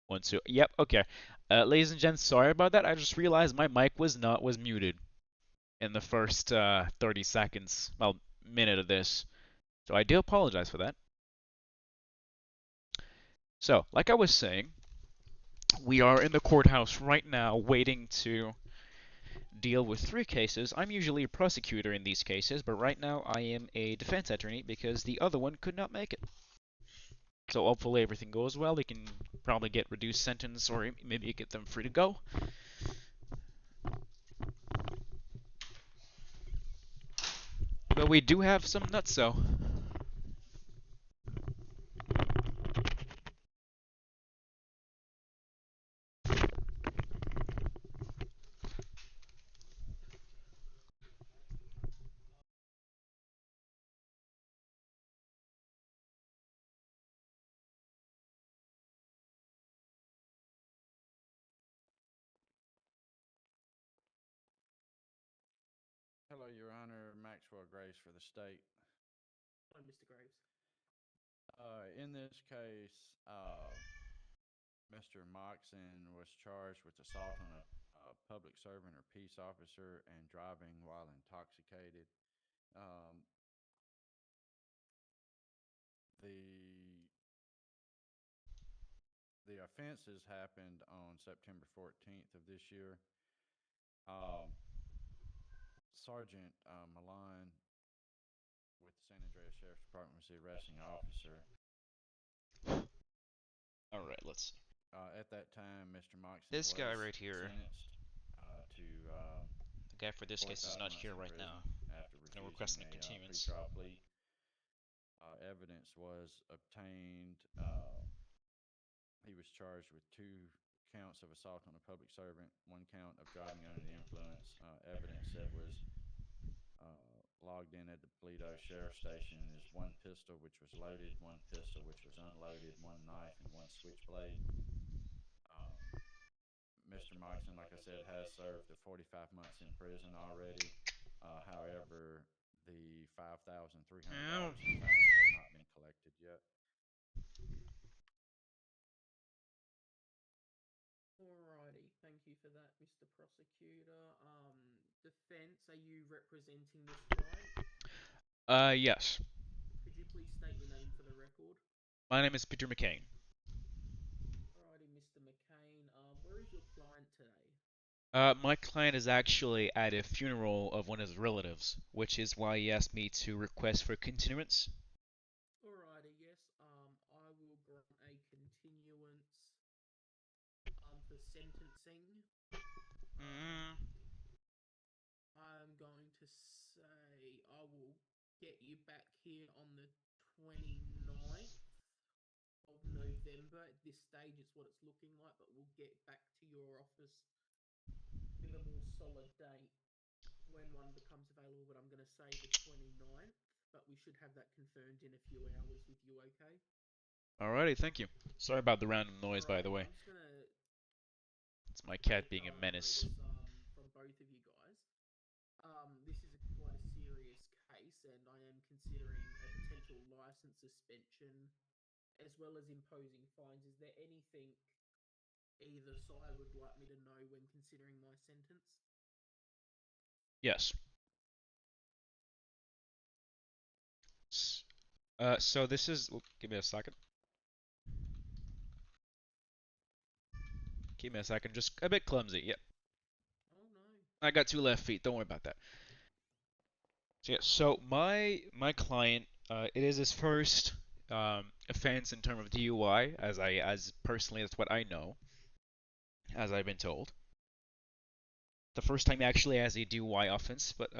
One, two. Yep. Okay. Ladies and gents, sorry about that. I just realized my mic was muted in the first 30 seconds, well, minute of this. So I do apologize for that. So, like I was saying, we are in the courthouse right now waiting to deal with three cases. I'm usually a prosecutor in these cases, but right now I am a defense attorney because the other one could not make it. So hopefully everything goes well. They can probably get reduced sentence or maybe get them free to go. But we do have some nutso. Hello, Your Honor. Maxwell Graves for the state. Hello, Mr. Graves. In this case, Mr. Moxon was charged with assault on a public servant or peace officer and driving while intoxicated. Um, the the offenses happened on September 14th of this year. Um, Sergeant Milan with the San Andreas Sheriff's Department was the arresting officer. All right, let's see. At that time, Mr. Moxon This guy was right here, sentenced to the guy for this case is 45 not months here in right now. prison after I'm refusing requesting a a continuance. pretrial plea. Evidence was obtained. He was charged with 2 counts of assault on a public servant, 1 count of driving under the influence. Evidence that was logged in at the Toledo Sheriff's Station is 1 pistol, which was loaded, 1 pistol, which was unloaded, 1 knife, and 1 switchblade. Um, Mr. Moxon, like I said, has served the 45 months in prison already. However, the Ow. $5,300 in fines have not been collected yet. Alrighty, thank you for that, Mr. Prosecutor. Defense, are you representing this client? Yes. Could you please state your name for the record? My name is Peter McCain. Alrighty, Mr. McCain. Where is your client today? My client is actually at a funeral of one of his relatives, which is why he asked me to request for continuance. Alrighty, yes. I will grant a continuance. For sentencing. Um, Mm, I'm going to say I will get you back here on the 29th of November. At this stage, it's what it's looking like, but we'll get back to your office with a more solid date when one becomes available. But I'm going to say the 29th, but we should have that confirmed in a few hours with you, okay? alrighty, thank you. Sorry about the random noise, by the Alrighty, way. I'm just going to It's my cat take being a notice menace. from both of you guys. This is quite a serious case, and I am considering a potential license suspension as well as imposing fines. Is there anything either side would like me to know when considering my sentence? Yes. So this is. Give me a second. Give me a second. Just a bit clumsy. Yep. Oh no. I got 2 left feet. Don't worry about that. So yeah. So my client, it is his first offense in terms of DUI, as personally that's what I know, as I've been told. The first time he actually has a DUI offense, but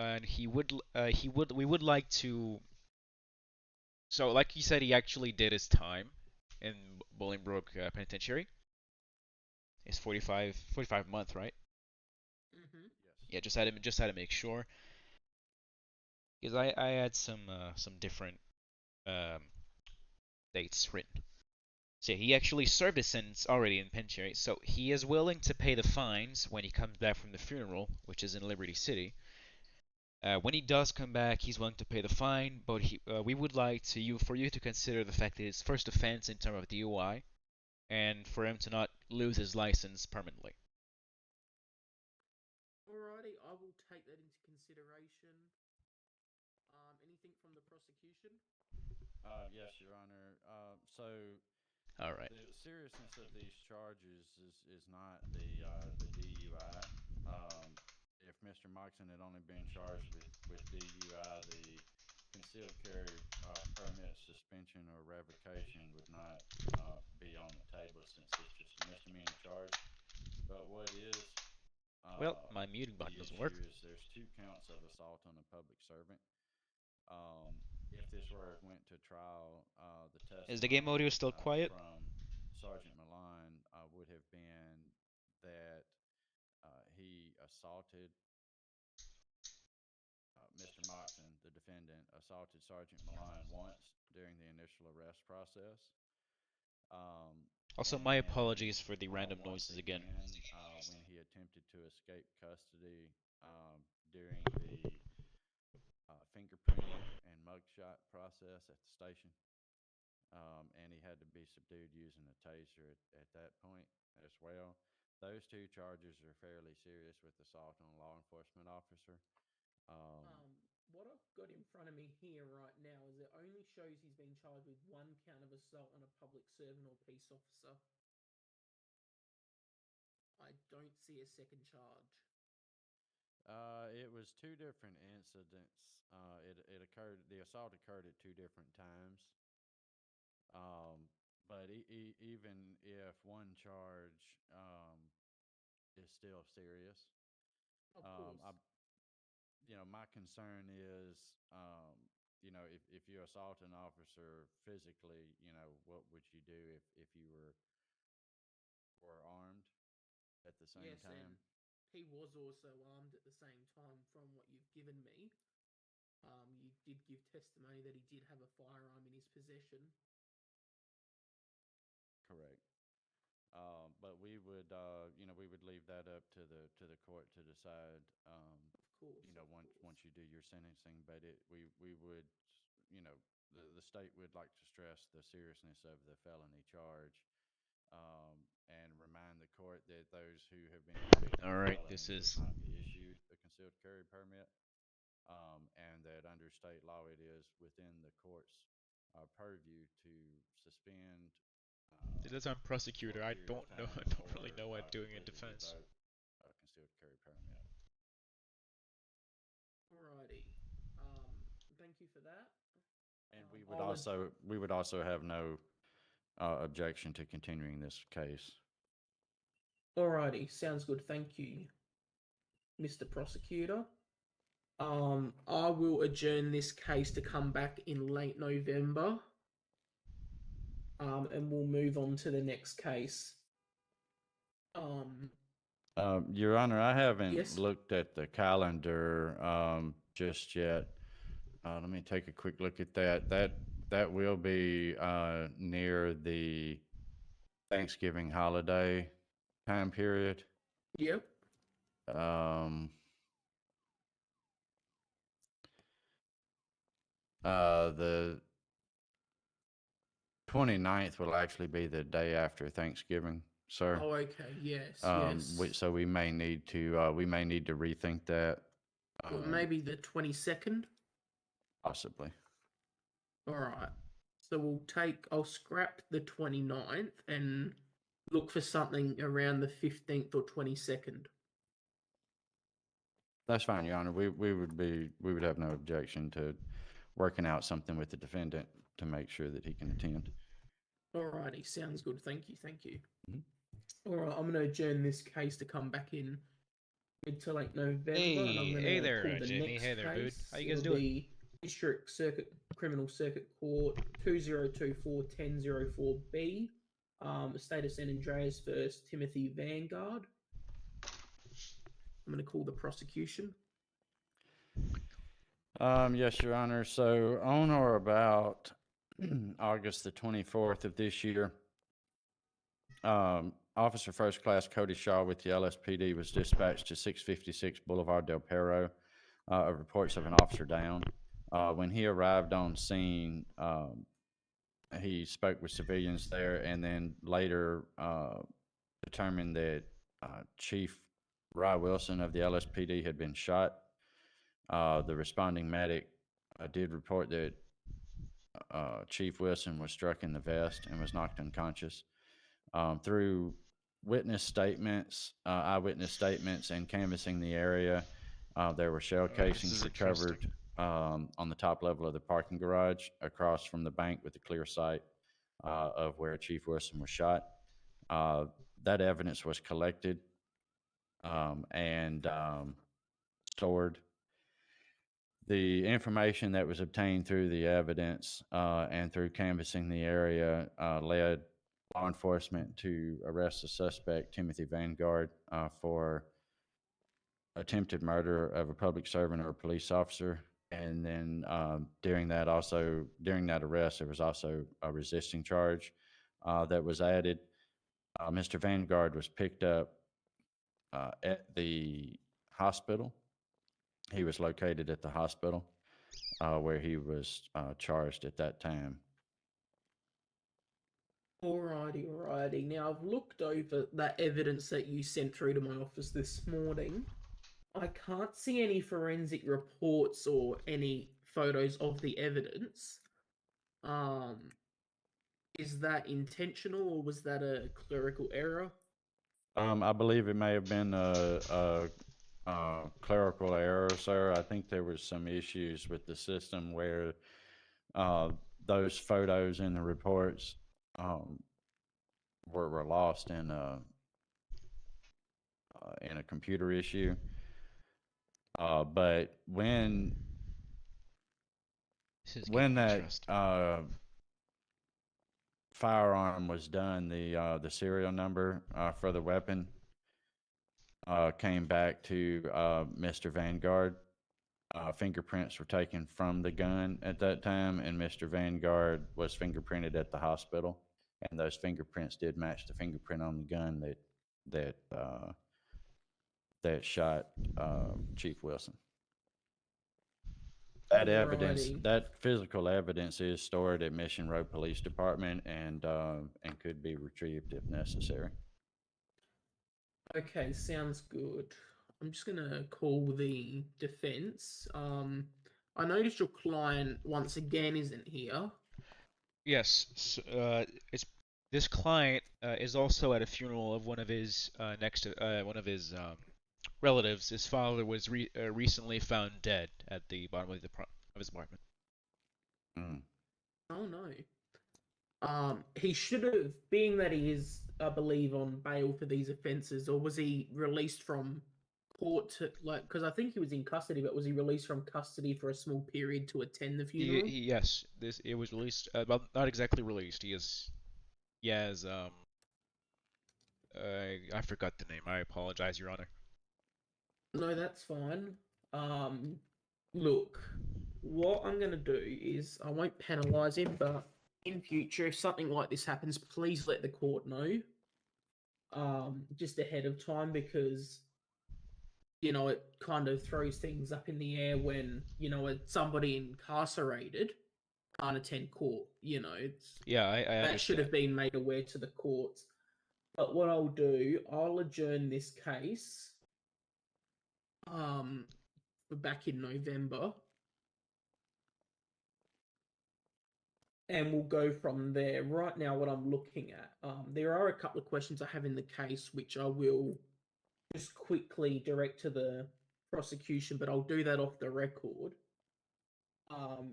we would like to. So like you said, he actually did his time in Bolingbroke Penitentiary. It's 45 month, right? Mm-hmm. Yes. Yeah, just had to make sure because I had some different um, dates written. So he actually served his sentence already in penitentiary, so he is willing to pay the fines when he comes back from the funeral, which is in Liberty City. When he does come back, he's willing to pay the fine, but we would like for you to consider the fact that his first offense in terms of DUI, and for him to not lose his license permanently. Alrighty, I will take that into consideration. Anything from the prosecution? Yes, Your Honor. So All right. the seriousness of these charges is not the DUI. If Mr. Moxon had only been charged with DUI, the concealed carry permit suspension or revocation would not be on the table since it's just a misdemeanor charge. But what is Well, my muting the button doesn't issue work. is there's 2 counts of assault on a public servant. If this went to trial, the Is the game testimony audio still quiet? from Sergeant Milan would have been that he assaulted Mr. Moxon, the defendant, assaulted Sergeant Milan once during the initial arrest process. Also, And my then apologies for the random once noises again. again, when he attempted to escape custody during the fingerprinting and mugshot process at the station. And he had to be subdued using a taser at that point as well. Those 2 charges are fairly serious with assault on a law enforcement officer. What I've got in front of me here right now is it only shows he's been charged with 1 count of assault on a public servant or peace officer. I don't see a second charge. It was 2 different incidents. It occurred. The assault occurred at 2 different times. But even if one charge is still serious, Of course. my concern is, if you assault an officer physically, what would you do if you were armed at the same Yes, time? and he was also armed at the same time from what you've given me. You did give testimony that he did have a firearm in his possession. Correct. But we would leave that up to the court to decide. Of course. Once you do your sentencing, but we would, the state would like to stress the seriousness of the felony charge, and remind the court that those who have been convicted of All right, felonies this would is not be issued a concealed carry permit, and that under state law it is within the court's purview to suspend. it is on For prosecutor. a I period of don't know. I time don't or really know what doing in completely defense. revoke a concealed carry permit. Alrighty. Thank you for that. And we would also have no objection to continuing this case. Alrighty, sounds good. Thank you, Mr. Prosecutor. I will adjourn this case to come back in late November. And we'll move on to the next case. Your Honor, I haven't Yes? looked at the calendar just yet. Let me take a quick look at that. That will be near the Thanksgiving holiday time period. Yep. The 29th will actually be the day after Thanksgiving, sir. Oh, okay. Yes. Yes. So we may need to rethink that. Well, maybe the 22nd. Possibly. All right. So I'll scrap the 29th and look for something around the 15th or 22nd. That's fine, Your Honor. We would have no objection to working out something with the defendant to make sure that he can attend. Alrighty, sounds good. Thank you. Mhm. All right, I'm going to adjourn this case to come back in mid to late November. And I'm Hey, going hey to there, call the Jamie. next Hey there, dude. case. How you guys It'll doing? be District Criminal Circuit Court 2024-1004B. State of San Andreas versus Timothy Vanguard. I'm going to call the prosecution. Yes, Your Honor. So on or about August the 24th of this year, Officer First Class Cody Shaw with the LSPD was dispatched to 656 Boulevard Del Perro of reports of an officer down. When he arrived on scene, he spoke with civilians there, and then later determined that Chief Rye Wilson of the LSPD had been shot. The responding medic did report that Chief Wilson was struck in the vest and was knocked unconscious. Through eyewitness statements, and canvassing the area, there were shell This casings is recovered interesting. on the top level of the parking garage across from the bank with a clear sight of where Chief Wilson was shot. Uh, that evidence was collected and stored. The information that was obtained through the evidence and through canvassing the area led law enforcement to arrest the suspect, Timothy Vanguard, for attempted murder of a public servant or a police officer. And then during that arrest, there was also a resisting charge that was added. Mr. Vanguard was picked up at the hospital. He was located at the hospital where he was charged at that time. Alrighty. Now I've looked over that evidence that you sent through to my office this morning. I can't see any forensic reports or any photos of the evidence. Is that intentional or was that a clerical error? I believe it may have been a clerical error, sir. I think there was some issues with the system where those photos in the reports were lost in a computer issue. But when This is when getting that interesting. firearm was done, the serial number for the weapon came back to Mr. Vanguard. Fingerprints were taken from the gun at that time, and Mr. Vanguard was fingerprinted at the hospital, and those fingerprints did match the fingerprint on the gun that shot Chief Wilson. Alrighty. That physical evidence is stored at Mission Road Police Department and could be retrieved if necessary. Okay, sounds good. I'm just gonna call the defense. I noticed your client once again isn't here. Yes, it's this client is also at a funeral of one of his one of his relatives. His father was recently found dead at the bottom of his apartment. Mm. Oh no. He should have, being that he is, I believe, on bail for these offences, or was he released from court to, like, because I think he was in custody, but was he released from custody for a small period to attend the funeral? Yes, this it was released. Well, not exactly released. He has I forgot the name. I apologize, Your Honor. No, that's fine. Um, Look, what I'm gonna do is I won't penalise him, but in future, if something like this happens, please let the court know. Just ahead of time, because it kind of throws things up in the air when somebody incarcerated can't attend court. Yeah, I That should have understand. been made aware to the courts. But what I'll do, I'll adjourn this case um for back in November, and we'll go from there. Right now, what I'm looking at, there are a couple of questions I have in the case which I will just quickly direct to the prosecution, but I'll do that off the record.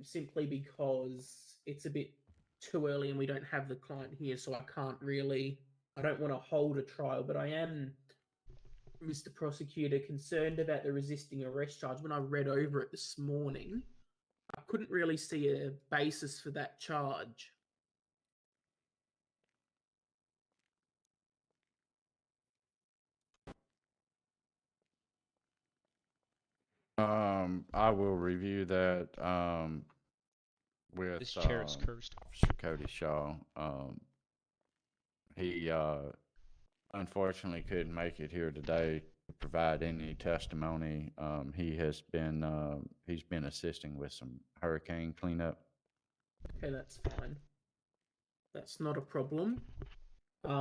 Simply because it's a bit too early and we don't have the client here, so I don't want to hold a trial, but I am, Mr. Prosecutor, concerned about the resisting arrest charge. When I read over it this morning, I couldn't really see a basis for that charge. I will review that with This chair is cursed. Officer Cody Shaw. He unfortunately couldn't make it here today to provide any testimony. He's been assisting with some hurricane cleanup. Okay, that's fine. That's not a problem.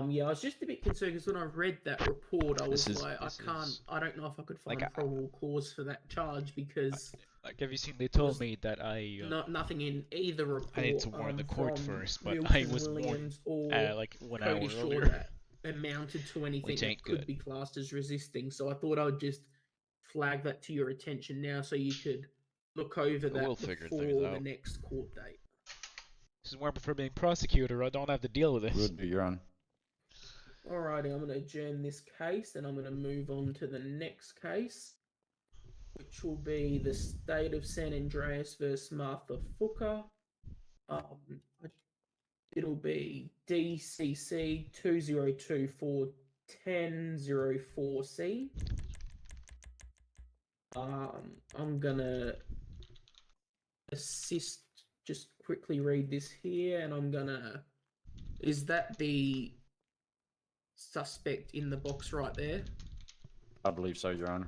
Yeah, I was just a bit concerned because when I read that report, I was like, I don't know if I could find like, probable cause for that charge because like, have you seen? They there told was me that nothing in either I need report to warn the court from first, but I Milton was warned Williams or like 1 hour Cody Shaw earlier, that amounted to anything which that ain't could good. be classed as resisting. So I thought I would just flag that to your attention now so you could look over that We'll figure things before the out. next court date. This is why I prefer being prosecutor. I don't have to deal with this. Would be, Your Honor. Alrighty, I'm going to adjourn this case and I'm going to move on to the next case, which will be the State of San Andreas versus Martha Fooker. It'll be DCC 2024-1004C. I'm going to just quickly read this here, and I'm going to... Is that the suspect in the box right there? I believe so, Your Honor.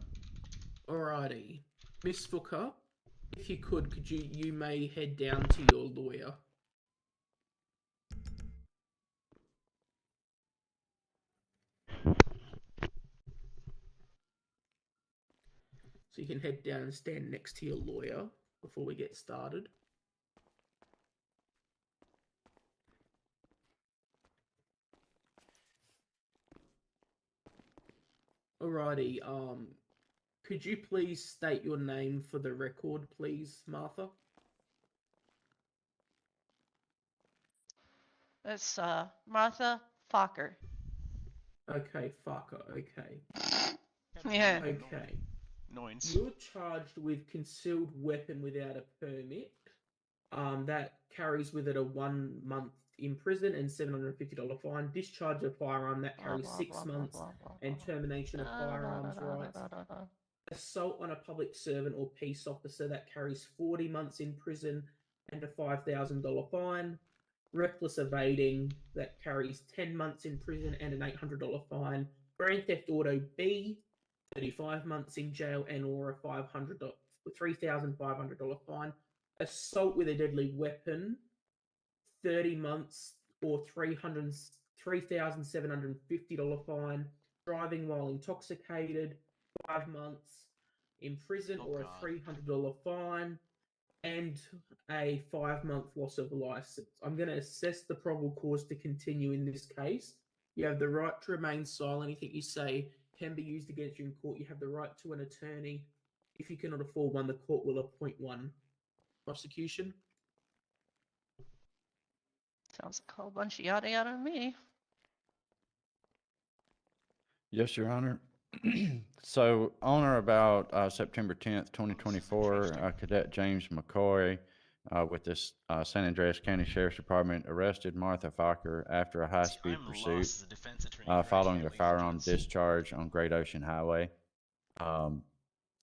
Alrighty. Miss Fooker, if you could you may head down to your lawyer. So you can head down and stand next to your lawyer before we get started. Alrighty, could you please state your name for the record, please, Martha? It's Martha Fokker. Okay, Farker, okay. Yeah. Okay. Annoyance. You're charged with concealed weapon without a permit. That carries with it a 1 month in prison and $750 fine. Discharge of firearm, that carries 6 months, and termination of firearms rights. Assault on a public servant or peace officer, that carries 40 months in prison and a $5,000 fine. Reckless evading, that carries 10 months in prison and an $800 fine. Grand Theft Auto B, 35 months in jail and or a $3,500 fine. Assault with a deadly weapon, 30 months or $3,750 fine. Driving while intoxicated, 5 months in prison or a $300 fine, and a 5-month loss of license. I'm going to assess the probable cause to continue in this case. You have the right to remain silent. Anything you say can be used against you in court. You have the right to an attorney. If you cannot afford one, the court will appoint one. Prosecution? Sounds like a whole bunch of yada yada to me. Yes, Your Honor. So, on or about September 10th, 2024, Cadet James McCoy with this San Andreas County Sheriff's Department arrested Martha Fokker after a high-speed pursuit following a firearm discharge on Great Ocean Highway.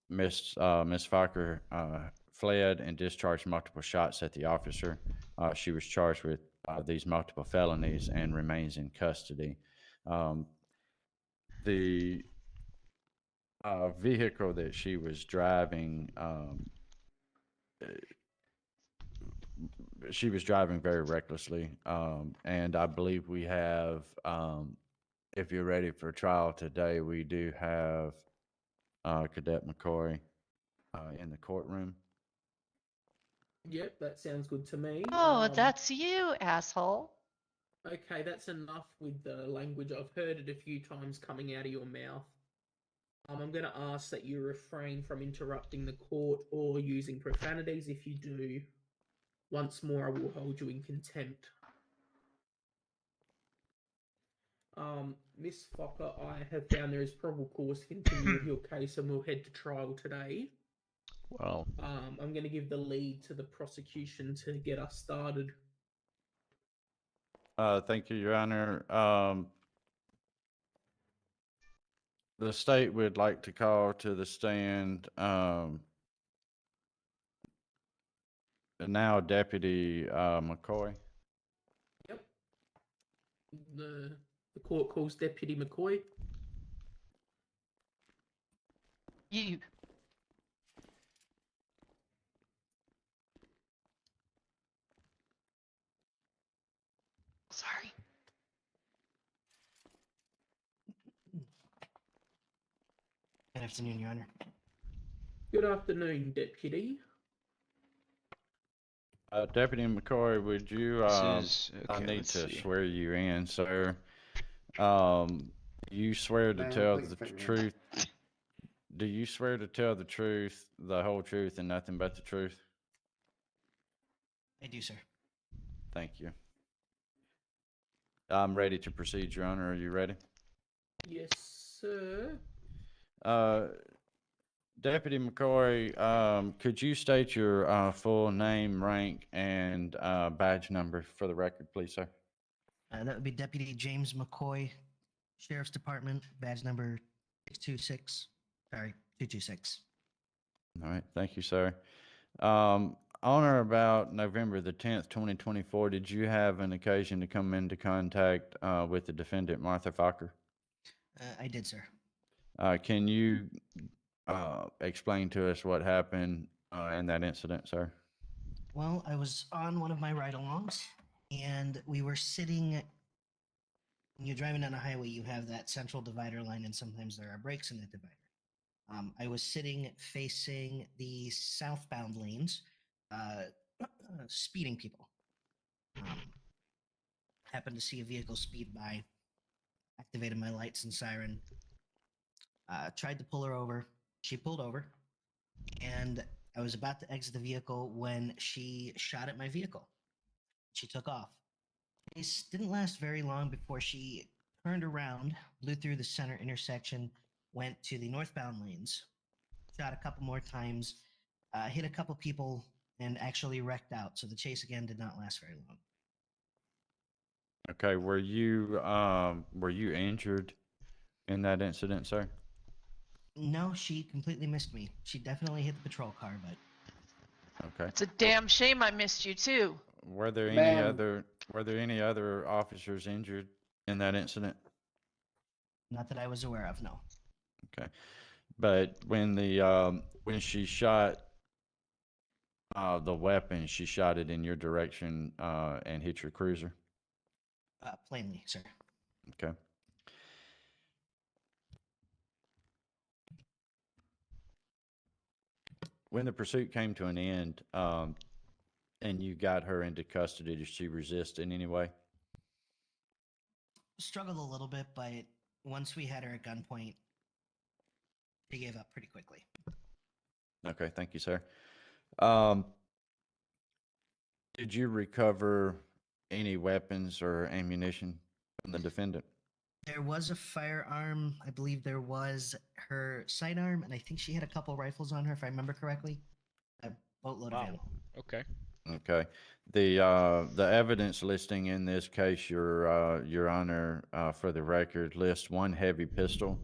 Miss Fokker fled and discharged multiple shots at the officer. She was charged with these multiple felonies and remains in custody. The vehicle that she was driving, she was driving very recklessly, and I believe we have, if you're ready for trial today, we do have Cadet McCoy in the courtroom. Yep, that sounds good to me. Oh, that's you, asshole. Okay, that's enough with the language. I've heard it a few times coming out of your mouth. I'm going to ask that you refrain from interrupting the court or using profanities. If you do, once more, I will hold you in contempt. Miss Fokker, I have found there is probable cause to continue with your case, and we'll head to trial today. Well, I'm going to give the lead to the prosecution to get us started. Thank you, Your Honor. The state would like to call to the stand now Deputy McCoy. Yep. The court calls Deputy McCoy. You. Good afternoon, Your Honor. Good afternoon, Deputy. Deputy McCoy, would you, This is I okay. need Let's to see. swear you in, sir. You swear to Ma'am, tell please the put your hands truth? Do you swear to tell the truth, the whole truth, and nothing but the truth? I do, sir. Thank you. I'm ready to proceed, Your Honor. Are you ready? Yes, sir. Deputy McCoy, could you state your full name, rank, and badge number for the record, please, sir? That would be Deputy James McCoy, Sheriff's Department, badge number 626. Sorry, 226. All right, thank you, sir. On or about November the 10th, 2024, did you have an occasion to come into contact with the defendant, Martha Fokker? I did, sir. Can you explain to us what happened in that incident, sir? Well, I was on one of my ride-alongs, and we were sitting. When you're driving down a highway, you have that central divider line, and sometimes there are breaks in the divider. I was sitting facing the southbound lanes, speeding people. Happened to see a vehicle speed by, activated my lights and siren, tried to pull her over. She pulled over, and I was about to exit the vehicle when she shot at my vehicle. She took off. This didn't last very long before she turned around, blew through the center intersection, went to the northbound lanes, shot a couple more times, hit a couple people, and actually wrecked out. So the chase again did not last very long. Okay, were you injured in that incident, sir? No, she completely missed me. She definitely hit the patrol car, but Okay. It's a damn shame I missed you too. Were there any Ma'am. other officers injured in that incident? not that I was aware of, no. Okay. But when she shot the weapon, she shot it in your direction and hit your cruiser? Plainly, sir. Okay. When the pursuit came to an end, and you got her into custody, did she resist in any way? Struggled a little bit, but once we had her at gunpoint, she gave up pretty quickly. Okay, thank you, sir. Did you recover any weapons or ammunition from the defendant? There was a firearm. I believe there was her sidearm, and I think she had a couple rifles on her, if I remember correctly. A boatload of ammo. Okay. Okay. The evidence listing in this case, Your Honor, for the record, lists one heavy pistol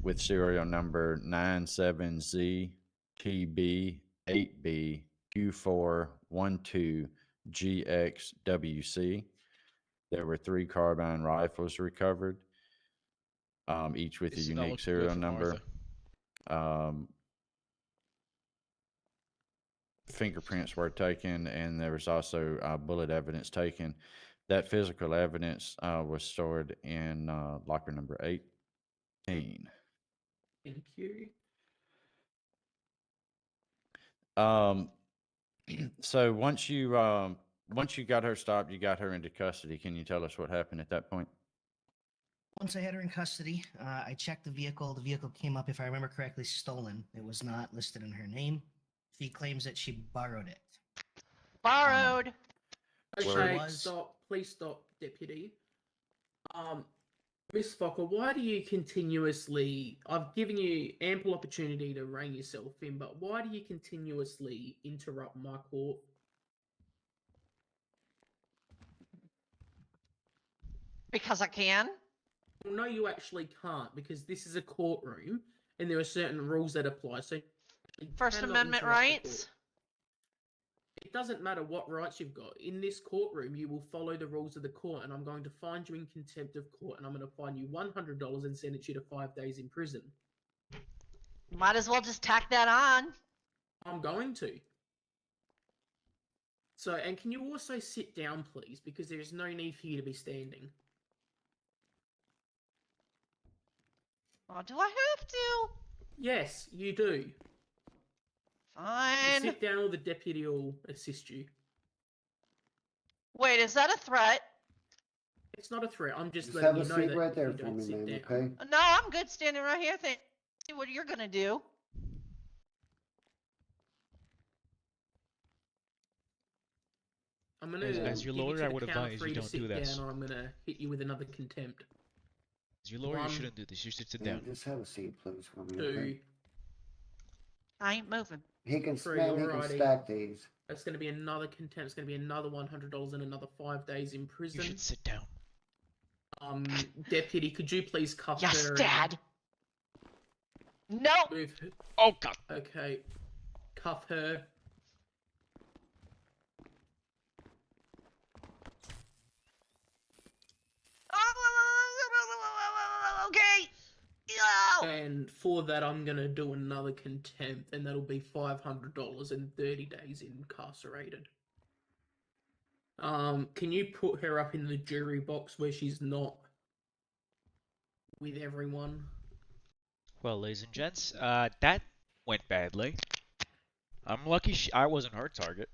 with serial number 97ZTB8BQ412GXWC. There were 3 carbine rifles recovered, each with a This is not unique looking good serial for number. Martha. Fingerprints were taken, and there was also bullet evidence taken. That physical evidence was stored in locker number 18. Thank you. So once you got her stopped, you got her into custody. Can you tell us what happened at that point? Once I had her in custody, I checked the vehicle. The vehicle came up, if I remember correctly, stolen. It was not listed in her name. She claims that she borrowed it. Borrowed. Okay, was- stop. Please stop, Deputy. Miss Fokker, why do you continuously... I've given you ample opportunity to rein yourself in, but why do you continuously interrupt my court? Because I can. Well, no, you actually can't, because this is a courtroom, and there are certain rules that apply, so... you First cannot Amendment interrupt the rights. court. It doesn't matter what rights you've got. In this courtroom, you will follow the rules of the court, and I'm going to find you in contempt of court, and I'm going to fine you $100 and sentence you to 5 days in prison. Might as well just tack that on. I'm going to. So, and can you also sit down, please? Because there is no need for you to be standing. Oh, do I have to? Yes, you do. You Fine. sit down, or the deputy will assist you. Wait, is that a threat? It's not a threat. I'm just Just letting have you a know seat that right if there you for don't me, sit ma'am, down. okay? No, I'm good standing right here. See what you're gonna do. I'm gonna As your give you lawyer, to I the would count of advise 3 you to don't do sit this. down, or I'm gonna hit you with another contempt. As your lawyer, you 1, shouldn't do this. You should sit Yeah, down. just have a seat, please, for me, 2, okay? I ain't moving. He can, 3. ma'am, he can Alrighty. stack these. That's gonna be another contempt. It's gonna be another $100 and another 5 days in You prison. should sit down. Deputy, could you please cuff Yes, her? Dad. No. Move her. Oh God. Okay. Cuff her. Okay. No. And for that, I'm gonna do another contempt, and that'll be $500 and 30 days incarcerated. Can you put her up in the jury box where she's not with everyone? Well, ladies and gents, that went badly. I'm lucky I wasn't her target.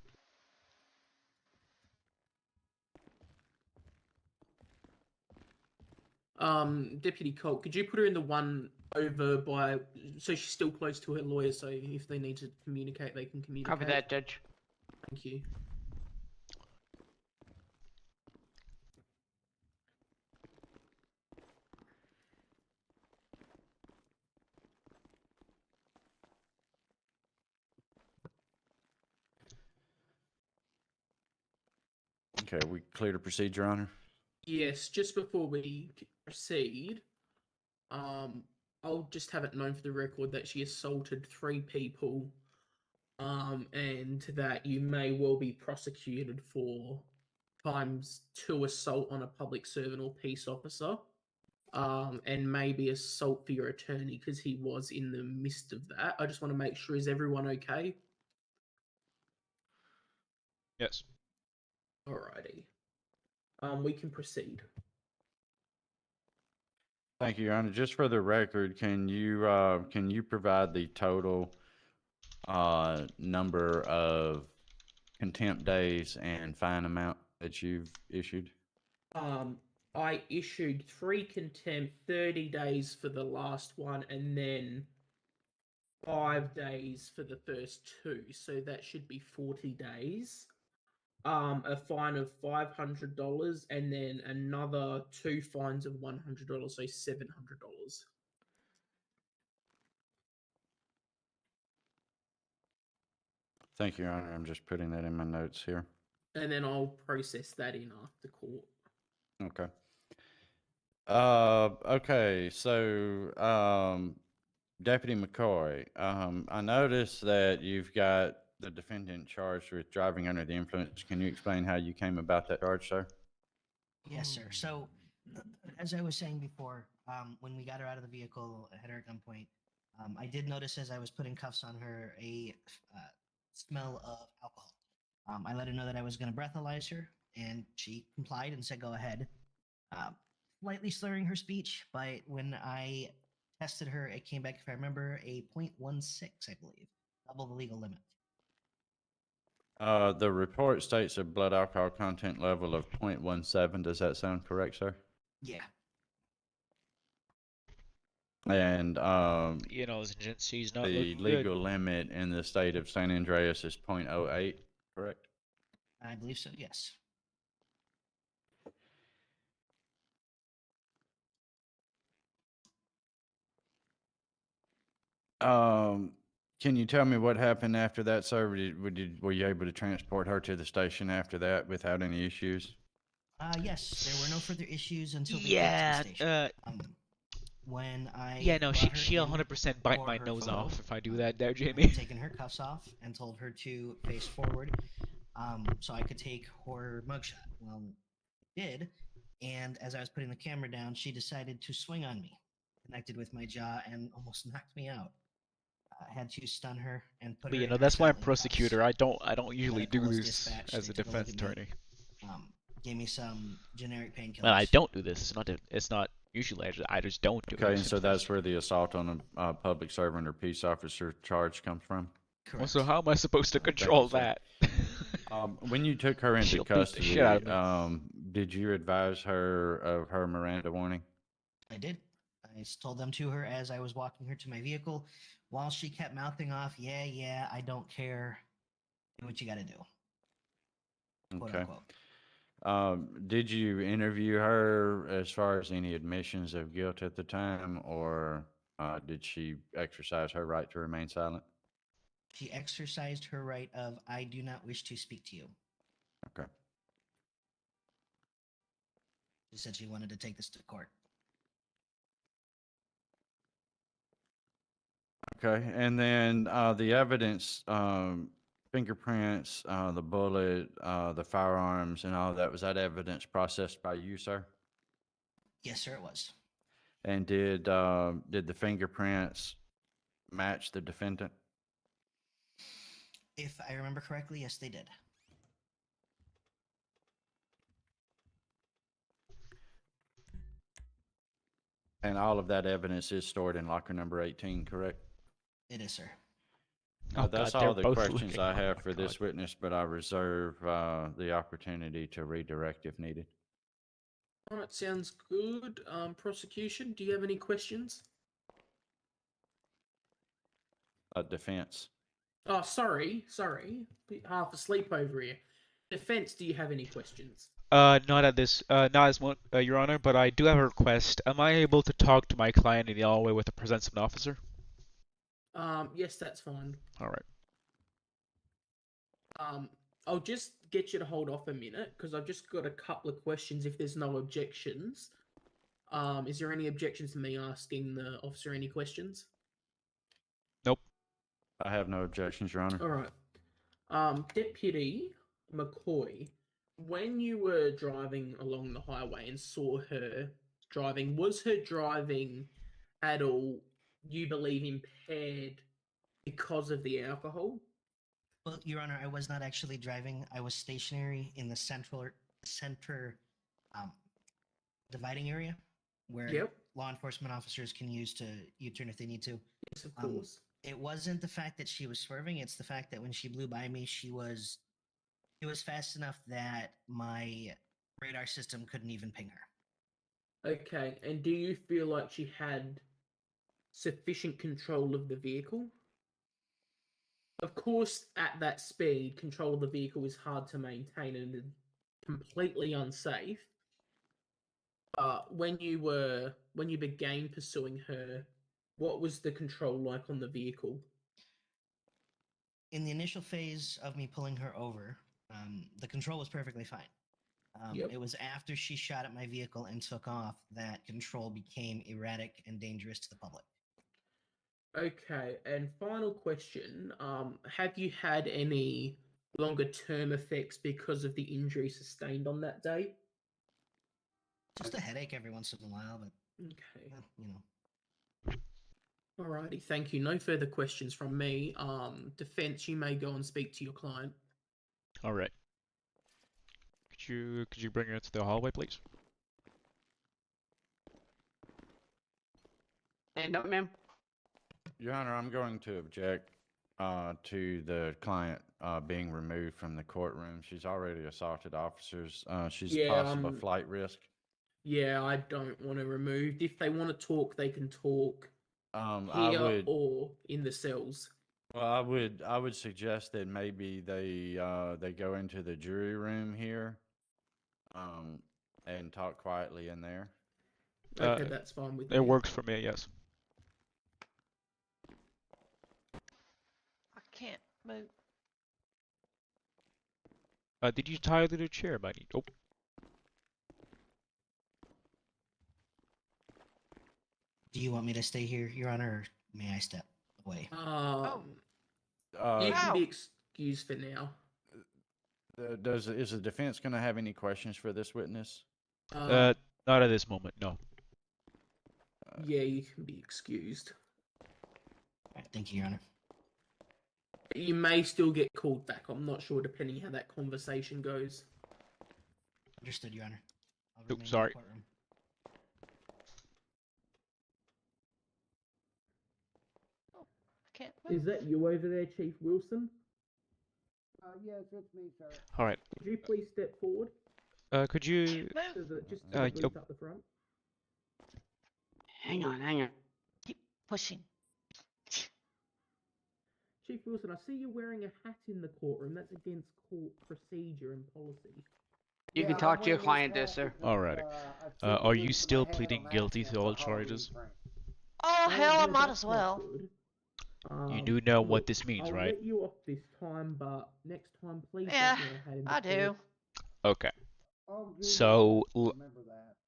Deputy Colt, could you put her in the one over by, so she's still close to her lawyer, so if they need to communicate, they can communicate. Copy that, Judge. Thank you. Okay, we clear to proceed, Your Honor. Yes, just before we proceed, I'll just have it known for the record that she assaulted 3 people, and that you may well be prosecuted for ×2 assault on a public servant or peace officer, and maybe assault for your attorney because he was in the midst of that. I just want to make sure, is everyone okay? Yes. Alrighty. We can proceed. Thank you, Your Honor. Just for the record, can you provide the total number of contempt days and fine amount that you've issued? I issued 3 contempt, 30 days for the last one, and then 5 days for the first 2. So that should be 40 days. A fine of $500, and then another 2 fines of $100, so $700. Thank you, Your Honor. I'm just putting that in my notes here. And then I'll process that in after court. Okay. Okay, so, Deputy McCoy, I noticed that you've got the defendant charged with driving under the influence. Can you explain how you came about that charge, sir? Yes, sir. So, as I was saying before, when we got her out of the vehicle, had her at gunpoint, I did notice as I was putting cuffs on her a smell of alcohol. I let her know that I was going to breathalyze her, and she complied and said, "Go ahead." Slightly slurring her speech, but when I tested her, it came back, if I remember, a 0.16, I believe, double the legal limit. The report states a blood alcohol content level of 0.17. Does that sound correct, sir? Yeah. And You know, ladies and gents, she's not the looking legal good. limit in the state of San Andreas is 0.08, correct? I believe so, yes. Can you tell me what happened after that, sir? Were you able to transport her to the station after that without any issues? Yes, there were no further issues until we Yeah, got to the station. When I yeah, no, brought her she'll in 100% bite for my her nose photo, off if I do I that there, had Jamie. taken her cuffs off and told her to face forward, so I could take her mugshot. Well, I did, and as I was putting the camera down, she decided to swing on me, connected with my jaw, and almost knocked me out. I had to stun her and put But her you in know, her that's why I'm cell in prosecutor. cuffs. I don't usually Medical do was this dispatched, as they a took look defense at me, attorney. Gave me some generic painkillers. Well, I don't do this. It's not Usually, I just don't do it. Okay, and so that's where the assault on a public servant or peace officer charge comes from? Correct. Well, so how am I supposed to Thank you, control sir. that? When you took her into She'll beat the custody, shit out of me. did you advise her of her Miranda warning? I did. I told them to her as I was walking her to my vehicle, while she kept mouthing off, "Yeah, I don't care. Do what you got to do." Quote Okay. unquote. Did you interview her as far as any admissions of guilt at the time, or did she exercise her right to remain silent? She exercised her right of, "I do not wish to speak to you." Okay. She said she wanted to take this to court. Okay, and then the evidence, fingerprints, the bullet, the firearms, and all that, was that evidence processed by you, sir? Yes, sir, it was. And did the fingerprints match the defendant? If I remember correctly, yes, they did. And all of that evidence is stored in locker number 18, correct? It is, sir. Oh, That's God, all they're the both questions looking. I Oh have my for this God. witness, but I reserve the opportunity to redirect if needed. All right, sounds good. Prosecution, do you have any questions? Defense. Oh, sorry. Bit half asleep over here. Defense, do you have any questions? Not at this, not as much, Your Honor, but I do have a request. Am I able to talk to my client in the hallway with the presence of an officer? Yes, that's fine. All right. I'll just get you to hold off a minute because I've just got a couple of questions if there's no objections. Is there any objections to me asking the officer any questions? Nope. I have no objections, Your Honor. All right. Deputy McCoy, when you were driving along the highway and saw her driving, was her driving at all, you believe, impaired because of the alcohol? Well, Your Honor, I was not actually driving. I was stationary in the center dividing area where Yep. law enforcement officers can use to U-turn if they need to. Yes, of course. It wasn't the fact that she was swerving; it's the fact that when she blew by me, it was fast enough that my radar system couldn't even ping her. Okay, and do you feel like she had sufficient control of the vehicle? Of course, at that speed, control of the vehicle is hard to maintain and completely unsafe. But when you began pursuing her, what was the control like on the vehicle? In the initial phase of me pulling her over, the control was perfectly fine. Yep. It was after she shot at my vehicle and took off that control became erratic and dangerous to the public. Okay, and final question. Have you had any longer term effects because of the injury sustained on that day? Just a headache every once in a while, but Okay. you know. Alrighty, thank you. No further questions from me. Defense, you may go and speak to your client. All right. Could you bring her into the hallway, please? No, ma'am. Your Honor, I'm going to object to the client being removed from the courtroom. She's already assaulted officers. She's a possible flight risk. Yeah, I don't want to remove. If they want to talk, they can talk I here would, or in the cells. well, I would suggest that maybe they go into the jury room here, and talk quietly in there. Okay, that's fine with me. It works for me, yes. I can't move. Did you tie her to the chair, buddy? Oh. Do you want me to stay here, Your Honor, or may I step away? You can be excused for now. Is the defense going to have any questions for this witness? Not at this moment, no. Yeah, you can be excused. All right, thank you, Your Honor. You may still get called back. I'm not sure, depending how that conversation goes. Understood, Your Honor. I'll Oops, remain in the sorry. courtroom. can't Is move. that you over there, Chief Wilson? Yes, it's me, sir. All right. Could you please step forward Could you? Move. just to the booth up the front? Hang on. Keep pushing. Chief Wilson, I see you're wearing a hat in the courtroom. That's against court procedure and policy. You can talk to your client there, sir. Alrighty. Are you still pleading guilty to all charges? Oh, hell, I no, might that's as not well. good. You do know what look, this means, I'll right? let you off this time, but next time, please Yeah, don't wear a hat in the I do. court. Okay. So,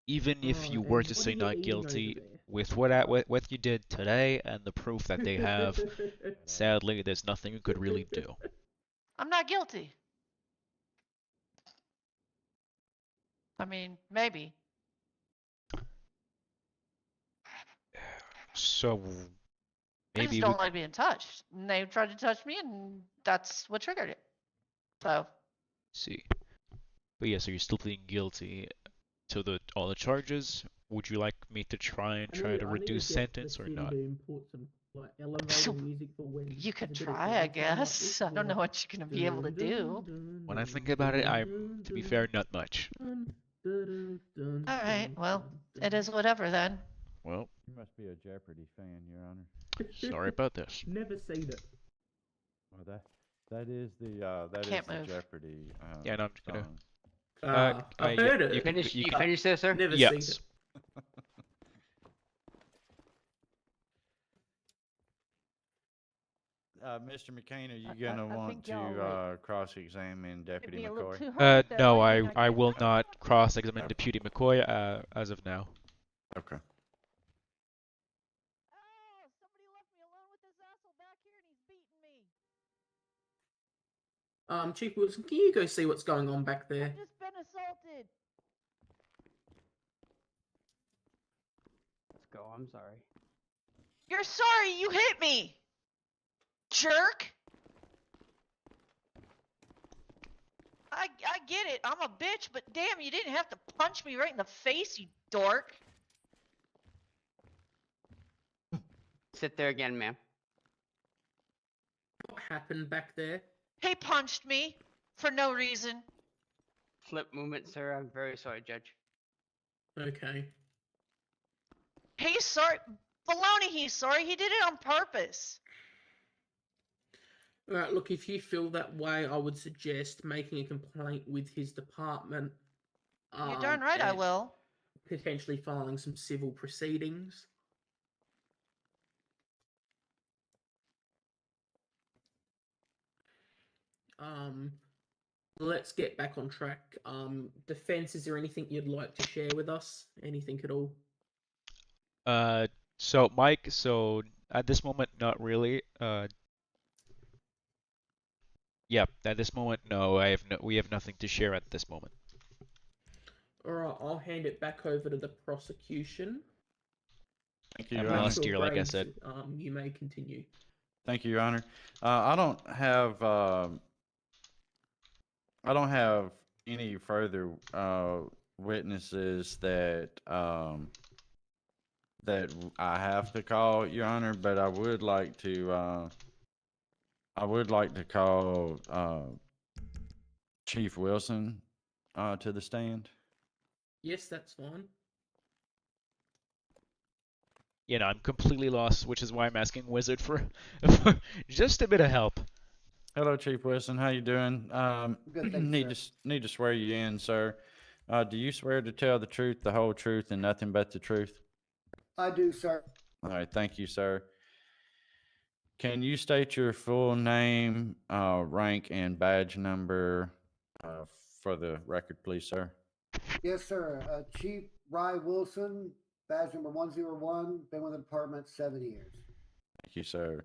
even if you were to say not guilty, with what you did today and the proof that they have, sadly, there's nothing you could really do. I'm not guilty. I mean, maybe. So, I maybe just don't like being touched. And they tried to touch me, and that's what triggered it. So. see. But yeah, so you're still pleading guilty to all the charges. Would you like me to try to reduce sentence or not? Put some like elevator music for when You could there's a bit of try, I downtime like guess. this, I don't know like, what you're gonna be able to do. When I think about it, to be fair, not much. Alright, well, it is whatever then. Well, You must be a Jeopardy fan, Your Honor. sorry about this. Never seen it. Well, that is the Can't move. Jeopardy. Yeah, no, I'm just gonna. song. I yeah, heard it. you Finish. You finished there, sir? Never seen Yes. it. Mr. McCain, are you I gonna want think y'all, to cross-examine Deputy me a little McCoy? too hard with that No, lightning, I guess. will not cross-examine Deputy McCoy as of now. Okay. Oh, somebody left me alone with this asshole back here and he's beating me. Chief Wilson, can you go see what's going on back there? I've just been assaulted. Let's go. I'm sorry. You're sorry you hit me! Jerk! I get it, I'm a bitch, but damn, you didn't have to punch me right in the face, you dork. Sit there again, ma'am. What happened back there? He punched me for no reason. Flip movement, sir. I'm very sorry, Judge. Okay. He's sorry. Baloney, he's sorry. He did it on purpose. Alright, look, if you feel that way, I would suggest making a complaint with his department. You're darn right I and will. Potentially filing some civil proceedings. Let's get back on track. Defense, is there anything you'd like to share with us? Anything at all? So Mike, so at this moment, not really. Yeah, at this moment, no. We have nothing to share at this moment. Alright, I'll hand it back over to the prosecution. Thank you, And Your Honor. last year, like I Graves, said. you may continue. Thank you, Your Honor. I don't have any further witnesses that that I have to call, Your Honor, but I would like to call Chief Wilson to the stand. Yes, that's fine. You know, I'm completely lost, which is why I'm asking Wizard for just a bit of help. Hello, Chief Wilson. How you doing? Good, thanks, need to swear you in, sir. Do you swear to tell the truth, the whole truth, and nothing but the truth? I do, sir. All right, thank you, sir. Can you state your full name, rank, and badge number for the record, please, sir? Yes, sir. Chief Rye Wilson, badge number 101, been with the department 7 years. Thank you, sir.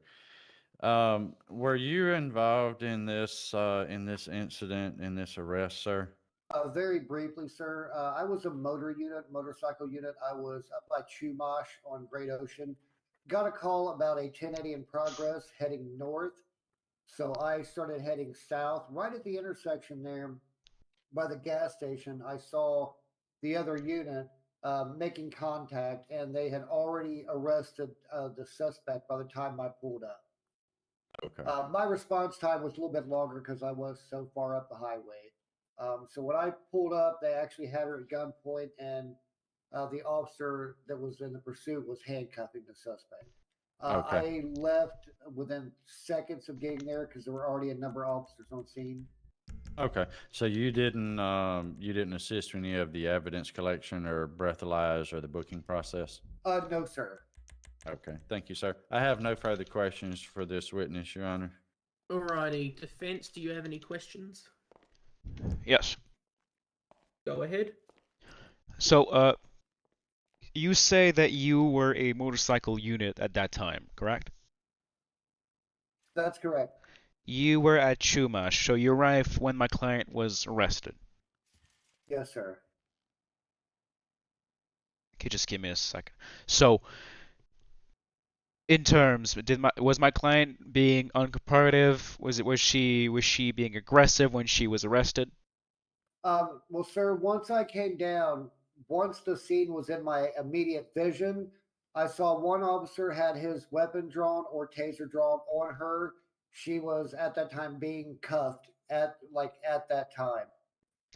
Were you involved in this incident, in this arrest, sir? Very briefly, sir. I was a motorcycle unit. I was up by Chumash on Great Ocean. Got a call about a 1080 in progress heading north. So I started heading south. Right at the intersection there by the gas station, I saw the other unit making contact, and they had already arrested the suspect by the time I pulled up. Okay. My response time was a little bit longer because I was so far up the highway. So when I pulled up, they actually had her at gunpoint, and the officer that was in the pursuit was handcuffing the suspect. Okay. I left within seconds of getting there because there were already a number of officers on scene. Okay. So you didn't assist in any of the evidence collection or breathalyze or the booking process? No, sir. Okay. Thank you, sir. I have no further questions for this witness, Your Honor. Alrighty, defense, do you have any questions? Yes. Go ahead. So, you say that you were a motorcycle unit at that time, correct? That's correct. You were at Chumash, so you arrived when my client was arrested. Yes, sir. Okay, just give me a second. So, in terms, was my client being uncooperative? Was she being aggressive when she was arrested? Well, sir, once I came down, once the scene was in my immediate vision, I saw one officer had his weapon drawn or taser drawn on her. She was at that time being cuffed at that time.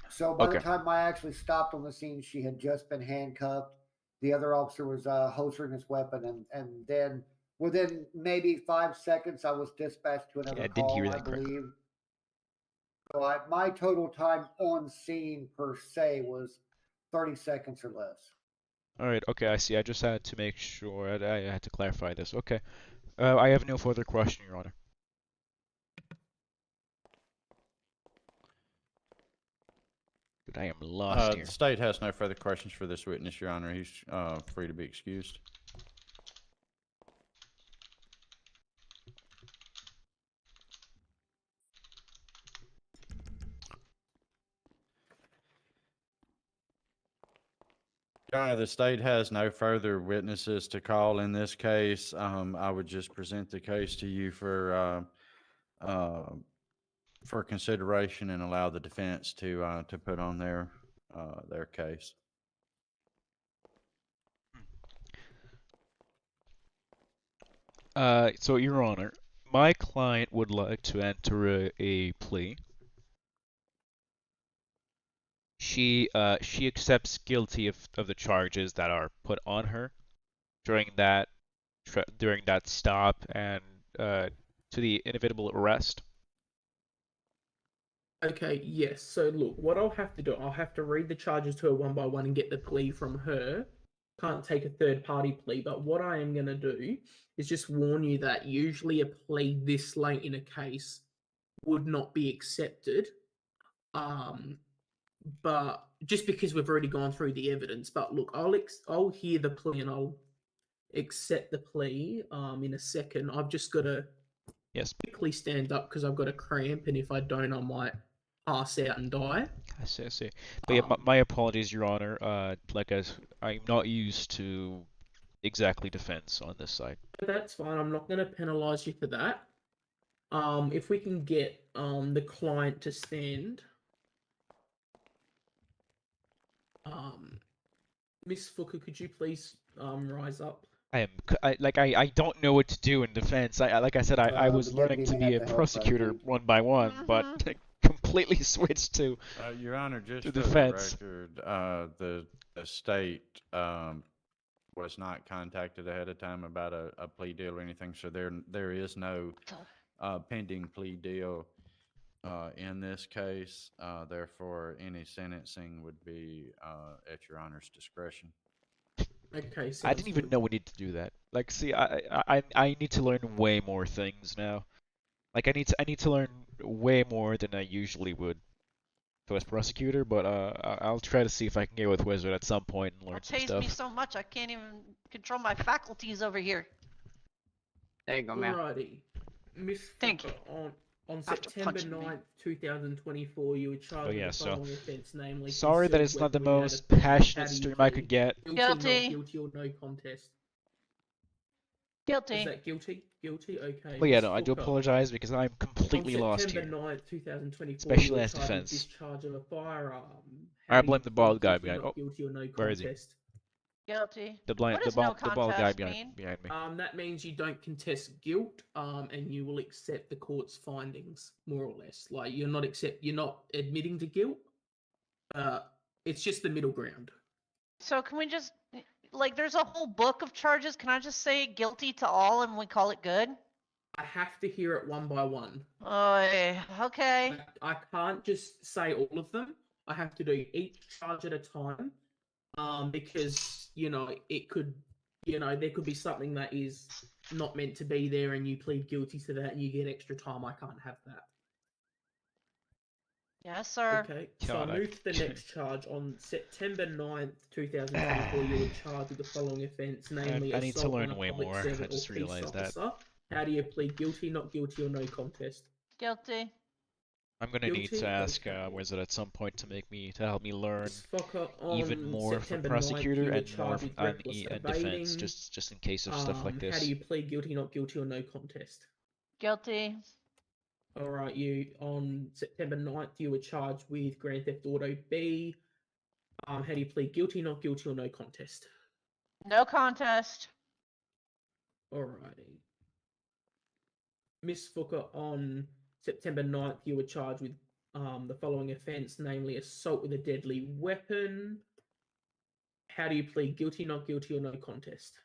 So by the Okay. time I actually stopped on the scene, she had just been handcuffed. The other officer was holstering his weapon, and then within maybe 5 seconds, I was dispatched to Yeah, another I did hear call, I that correctly. believe. So my total time on scene per se was 30 seconds or less. All right. Okay, I see. I just had to make sure. I had to clarify this. Okay. I have no further question, Your Honor. Dude, I am lost here. The state has no further questions for this witness, Your Honor. He's free to be excused. Your Honor, the state has no further witnesses to call in this case. I would just present the case to you for consideration and allow the defense to put on their case. So Your Honor, my client would like to enter a plea. She accepts guilty of the charges that are put on her during that stop and to the inevitable arrest. Okay, yes. So look, what I'll have to do, I'll have to read the charges to her one by one and get the plea from her. Can't take a third party plea, but what I am going to do is just warn you that usually a plea this late in a case would not be accepted. But just because we've already gone through the evidence. But look, I'll hear the plea and I'll accept the plea in a second. I've just got to quickly stand up because I've got a cramp, and if I don't, I might pass out and die. I see. But yeah, my apologies, Your Honor. I'm not used to exactly defense on this side. But that's fine. I'm not going to penalise you for that. If we can get the client to stand. Miss Fooker, could you please rise up? I don't know what to do in defense. Like I said, I was learning to be a prosecutor one by one, but completely switched to Your Honor, just to for defense. the record, the state was not contacted ahead of time about a plea deal or anything, so there is no pending plea deal in this case. Therefore, any sentencing would be at Your Honor's discretion. Okay. I didn't even know we need to do that. Like, see, I need to learn way more things now. Like, I need to learn way more than I usually would as prosecutor. But I'll try to see if I can get with Wizard at some point and learn some Tased stuff. me so much I can't even control my faculties over here. There you go, man. Alrighty. Miss Thank Fooker, you. on After September punching me. 9th, 2024, you were charged with the following offence, namely... Sorry that concealed it's not the weapon without a most third passionate party stream I plea. could get. Guilty. Not Guilty. guilty or no contest. Guilty. Is that guilty? Guilty, okay. But yeah, Miss no, I do Fooker, apologize because I'm completely lost on here. September 9th, 2024, Especially you were as charged with defense. discharge of a firearm. I blame the bald guy guilty, behind. not Oh, guilty or no where is he? contest. Guilty. The blind, What does no the bald guy contest behind mean? me. That means you don't contest guilt, and you will accept the court's findings, more or less. Like you're not admitting to guilt. It's just the middle ground. So can we just like there's a whole book of charges? Can I just say guilty to all and we call it good? I have to hear it one by one. Okay. I can't just say all of them. I have to do each charge at a time. Because it could, there could be something that is not meant to be there, and you plead guilty to that, and you get extra time. I can't have that. Yes, sir. Okay, God, so I move to the next charge. On September 9th, 2024, you were charged with the following offence, namely I need to assault learn on a way public more. I servant or just peace realized that. officer. How do you plead guilty, not guilty, or no contest? Guilty. I'm gonna need Guilty? to ask Okay. Wizard at some point to help me learn This fucker even on more for September 9th, prosecutor you were and more charged with on reckless defense, evading. just in case of stuff like How this. do you plead guilty, not guilty, or no contest? Guilty. All right, you on September 9th, you were charged with Grand Theft Auto B. How do you plead guilty, not guilty, or no contest? No contest. Alrighty. Miss Fooker, on September 9th, you were charged with the following offence, namely assault with a deadly weapon. How do you plead guilty, not guilty, or no contest?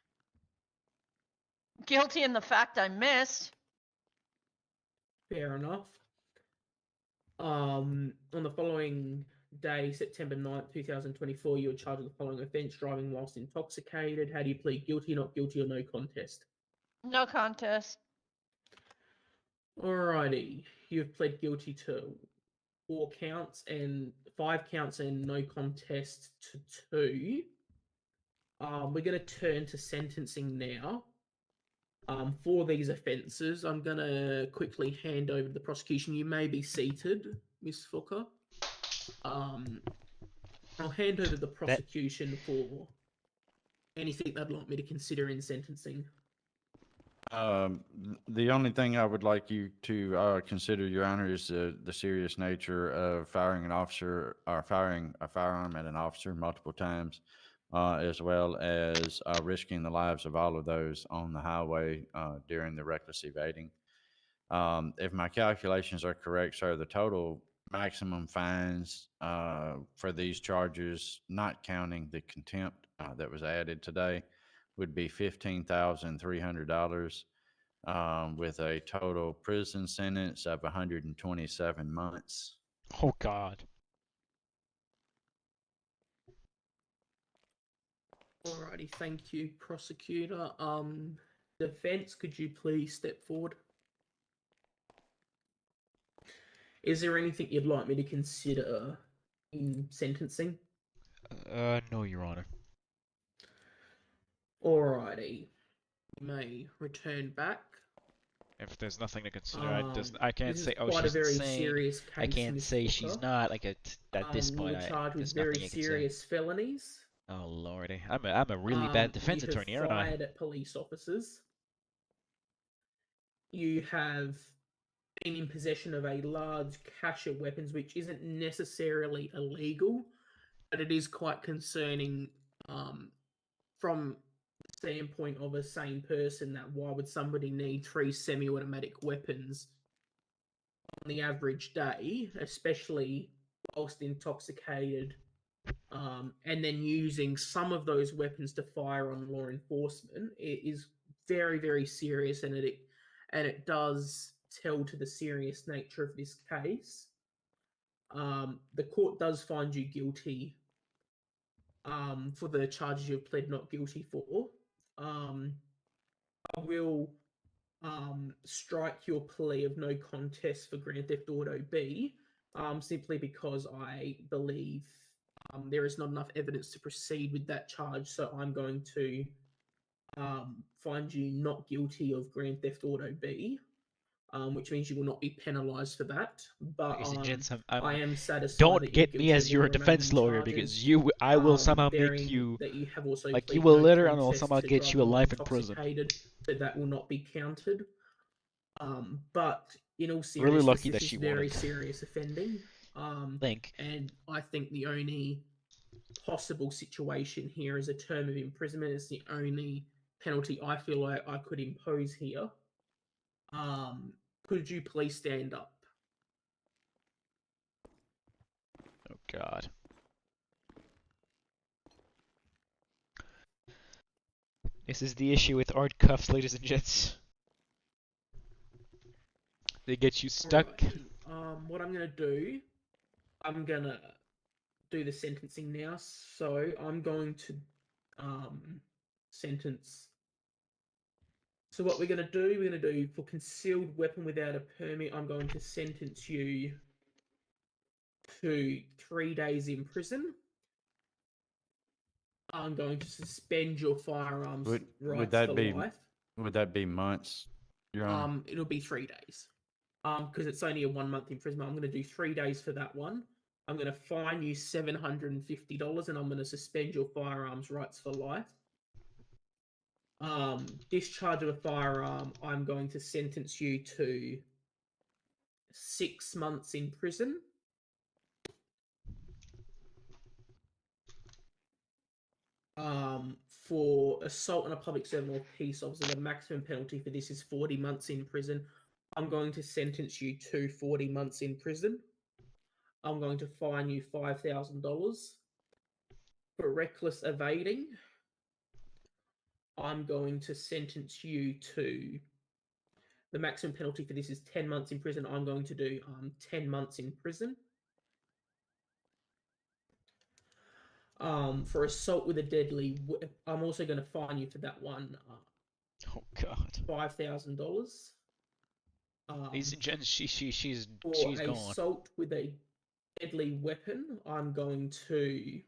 Guilty in the fact I missed. Fair enough. On the following day, September 9th, 2024, you were charged with the following offence, driving whilst intoxicated. How do you plead guilty, not guilty, or no contest? No contest. Alrighty. You've pled guilty to 5 counts and no contest to 2. We're going to turn to sentencing now. For these offences, I'm going to quickly hand over to the prosecution. You may be seated, Miss Fooker. I'll hand over the prosecution for anything they'd like me to consider in sentencing. The only thing I would like you to consider, Your Honor, is the serious nature of firing an officer or firing a firearm at an officer multiple times, as well as risking the lives of all of those on the highway during the reckless evading. If my calculations are correct, sir, the total maximum fines for these charges, not counting the contempt that was added today, would be $15,300 with a total prison sentence of 127 months. Oh God. Alrighty, thank you, prosecutor. Defense, could you please step forward? Is there anything you'd like me to consider in sentencing? No, Your Honor. Alrighty. You may return back. If there's nothing to consider, I can't This say, is oh, quite she's a very insane. serious case, I can't Miss say she's Booker. not. Like at this You point, were charged there's with very nothing I can say. serious felonies. Oh lordy, I'm a really bad defense you attorney, have aren't I? fired at police officers. You have been in possession of a large cache of weapons, which isn't necessarily illegal, but it is quite concerning from the standpoint of a sane person. That why would somebody need 3 semi-automatic weapons on the average day, especially whilst intoxicated, and then using some of those weapons to fire on law enforcement? It is very, very serious, and it does tell to the serious nature of this case. The court does find you guilty for the charges you've pled not guilty for. I will strike your plea of no contest for Grand Theft Auto B, simply because I believe there is not enough evidence to proceed with that charge, so I'm going to find you not guilty of Grand Theft Auto B, which means you will not be penalised for that. But Ladies and gents, I am satisfied don't that you're get me guilty as of your all defense remaining lawyer charges, because I will somehow make bearing you that you have also like you pleaded will no later and will contest somehow to get you a driving life in prison. intoxicated, so that will not be counted. But in all Really seriousness, lucky this that is she very wanted. serious offending. Think. And I think the only possible situation here is a term of imprisonment. It's the only penalty I feel like I could impose here. Could you please stand up? Oh God. This is the issue with art cuffs, ladies and gents. They get you stuck. Alrighty. What I'm gonna do, I'm gonna do the sentencing now. So I'm going to sentence. So what we're gonna do for concealed weapon without a permit, I'm going to sentence you to 3 days in prison. I'm going to suspend your firearms rights that for be life. would that be months, Your Honor? It'll be 3 days. Because it's only a 1 month imprisonment. I'm going to do 3 days for that one. I'm going to fine you $750, and I'm going to suspend your firearms rights for life. Discharge of a firearm, I'm going to sentence you to 6 months in prison. For assault on a public servant or peace officer, the maximum penalty for this is 40 months in prison. I'm going to sentence you to 40 months in prison. I'm going to fine you $5,000. For reckless evading, I'm going to sentence you to, the maximum penalty for this is 10 months in prison. I'm going to do 10 months in prison. For assault with a deadly, I'm also going to fine you for that one. Oh God. $5,000. Ladies and gents, she's For gone. assault with a deadly weapon, I'm going to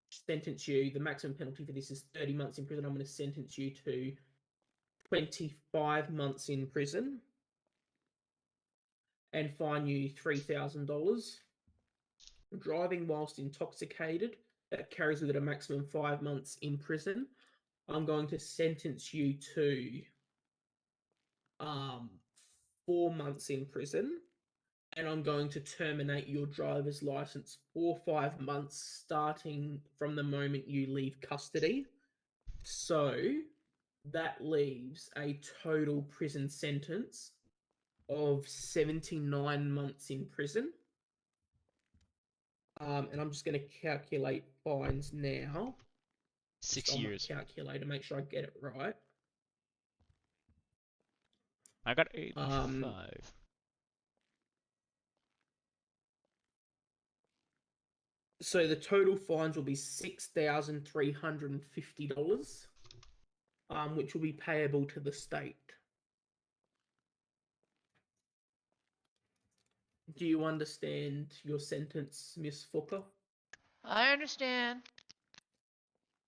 sentence you. The maximum penalty for this is 30 months in prison. I'm going to sentence you to 25 months in prison and fine you $3,000. Driving whilst intoxicated, that carries with it a maximum 5 months in prison. I'm going to sentence you to 4 months in prison, and I'm going to terminate your driver's license for 5 months starting from the moment you leave custody. So that leaves a total prison sentence of 79 months in prison. And I'm just going to calculate fines now. 6 years. Calculator, make sure I get it right. I got 85. So the total fines will be $6,350, which will be payable to the state. Do you understand your sentence, Miss Fooker? I understand.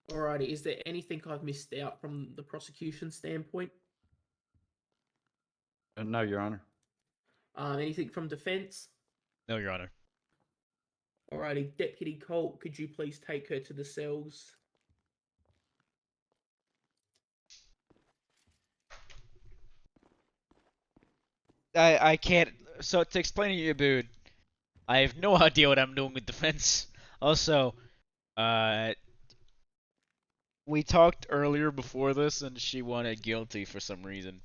Alrighty, is there anything I've missed out from the prosecution standpoint? No, Your Honor. Anything from defense? No, Your Honor. Alrighty, Deputy Colt, could you please take her to the cells? I can't. So to explain to you, dude, I have no idea what I'm doing with defense. Also, we talked earlier before this, and she wanted guilty for some reason.